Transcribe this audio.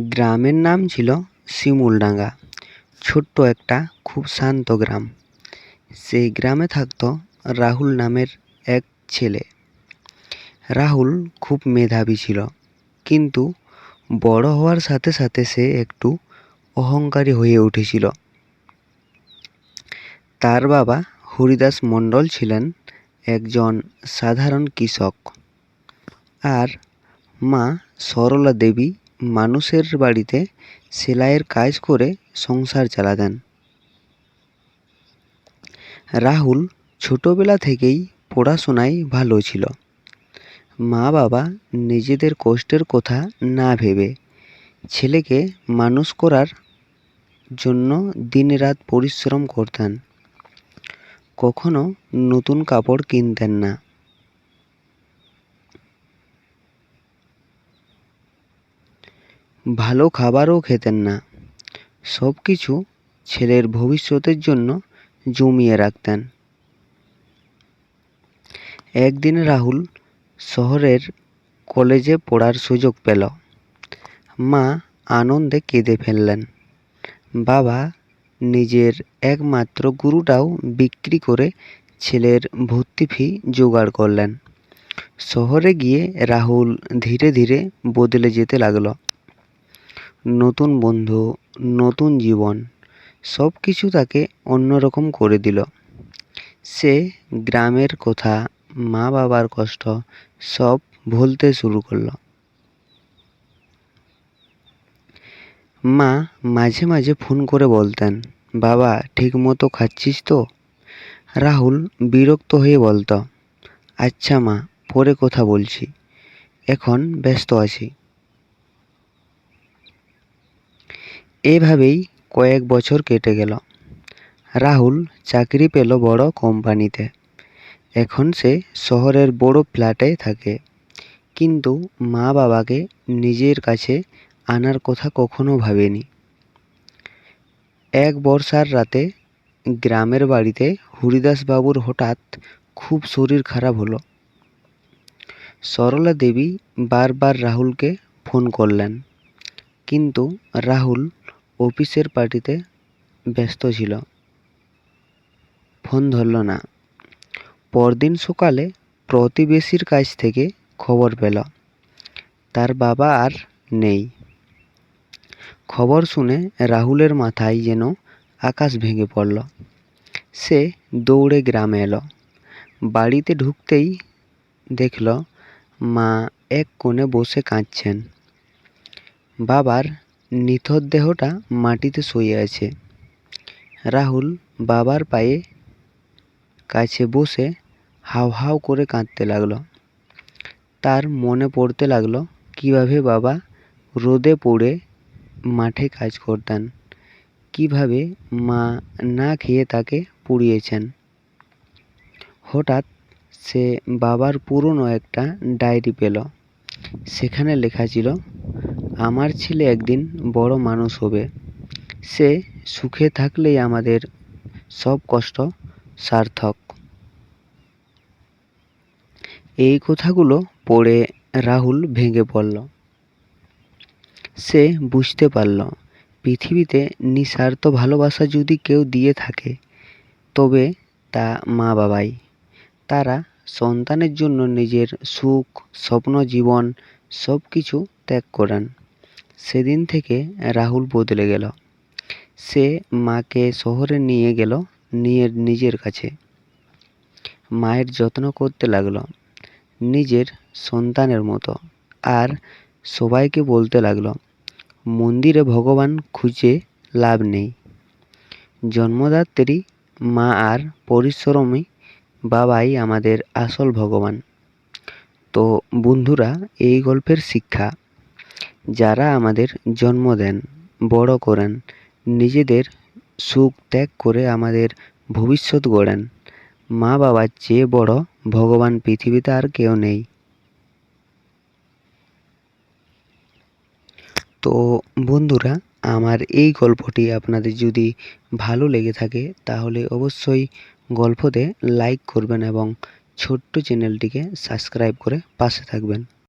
গ্রামের নাম ছিল শিমুলডাঙ্গা। ছোট্ট একটা খুব শান্ত গ্রাম। সেই গ্রামে থাকতো রাহুল নামের এক ছেলে। রাহুল খুব মেধাবী ছিল, কিন্তু বড় হওয়ার সাথে সাথে সে একটু অহংকারী হয়ে উঠেছিল। তার বাবা হরিদাস মণ্ডল ছিলেন একজন সাধারণ কৃষক, আর মা সরলা দেবী মানুষের বাড়িতে সেলাইয়ের কাজ করে সংসার চালাতেন। রাহুল ছোটবেলা থেকেই পড়াশোনায় ভালো ছিল। মা বাবা নিজেদের কষ্টের কথা না ভেবে ছেলেকে মানুষ করার জন্য দিনরাত পরিশ্রম করতেন। কখনো নতুন কাপড় কিনতেন না, ভালো খাবারও খেতেন না। সব কিছু ছেলের ভবিষ্যতের জন্য জমিয়ে রাখতেন। একদিন রাহুল শহরের কলেজে পড়ার সুযোগ পেল। মা আনন্দে কেঁদে ফেললেন। বাবা নিজের একমাত্র গরুটাও বিক্রি করে ছেলের ভর্তি ফি জোগাড় করলেন। শহরে গিয়ে রাহুল ধীরে ধীরে বদলে যেতে লাগলো। নতুন বন্ধু, নতুন জীবন, সব কিছু তাকে অন্যরকম করে দিল। সে গ্রামের কথা, মা বাবার কষ্ট সব ভুলতে শুরু করলো। মা মাঝে মাঝে ফোন করে বলতেন, বাবা ঠিক মতো খাচ্ছিস তো? রাহুল বিরক্ত হয়ে বলতো, আচ্ছা মা, পরে কথা বলছি, এখন ব্যস্ত আছি। এভাবেই কয়েক বছর কেটে গেল। রাহুল চাকরি পেল বড় কোম্পানিতে। এখন সে শহরের বড় ফ্ল্যাটে থাকে, কিন্তু মা বাবাকে নিজের কাছে আনার কথা কখনো ভাবেনি। এক বর্ষার রাতে গ্রামের বাড়িতে হরিদাস বাবুর হঠাৎ খুব শরীর খারাপ হলো। সরলা দেবী বারবার রাহুলকে ফোন করলেন, কিন্তু রাহুল অফিসের পার্টিতে ব্যস্ত ছিল, ফোন ধরল না। পরদিন সকালে প্রতিবেশীর কাছ থেকে খবর পেল তার বাবা আর নেই। খবর শুনে রাহুলের মাথায় যেন আকাশ ভেঙে পড়ল। সে দৌড়ে গ্রামে এলো। বাড়িতে ঢুকতেই দেখল মা এক কোণে বসে কাঁদছেন। বাবার নিথর দেহটা মাটিতে শুয়ে আছে। রাহুল বাবার পায়ে কাছে বসে হাউ হাউ করে কাঁদতে লাগলো। তার মনে পড়তে লাগলো কিভাবে বাবা রোদে পুড়ে মাঠে কাজ করতেন, কিভাবে মা না খেয়ে তাকে পুড়িয়েছেন। হঠাৎ সে বাবার পুরনো একটা ডায়েরি পেল। সেখানে লেখা ছিল, আমার ছেলে একদিন বড় মানুষ হবে। সে সুখে থাকলেই আমাদের সব কষ্ট সার্থক। এই কথাগুলো পড়ে রাহুল ভেঙে পড়ল। সে বুঝতে পারল, পৃথিবীতে নিঃস্বার্থ ভালোবাসা যদি কেউ দিয়ে থাকে, তবে তা মা বাবাই। তারা সন্তানের জন্য নিজের সুখ, স্বপ্ন, জীবন সব কিছু ত্যাগ করেন। সেদিন থেকে রাহুল বদলে গেল। সে মাকে শহরে নিয়ে গেল নিজের কাছে। মায়ের যত্ন করতে লাগলো নিজের সন্তানের মতো, আর সবাইকে বলতে লাগলো, মন্দিরে ভগবান খুঁজে লাভ নেই, জন্মদাত্রী মা আর পরিশ্রমী বাবাই আমাদের আসল ভগবান। তো বন্ধুরা, এই গল্পের শিক্ষা, যারা আমাদের জন্ম দেন, বড় করেন, নিজেদের সুখ ত্যাগ করে আমাদের ভবিষ্যৎ গড়েন, মা বাবার চেয়ে বড় ভগবান পৃথিবীতে আর কেউ নেই। তো বন্ধুরা, আমার এই গল্পটি আপনাদের যদি ভালো লেগে থাকে তাহলে অবশ্যই গল্পতে লাইক করবেন এবং ছোট্ট চ্যানেলটিকে সাবস্ক্রাইব করে পাশে থাকবেন।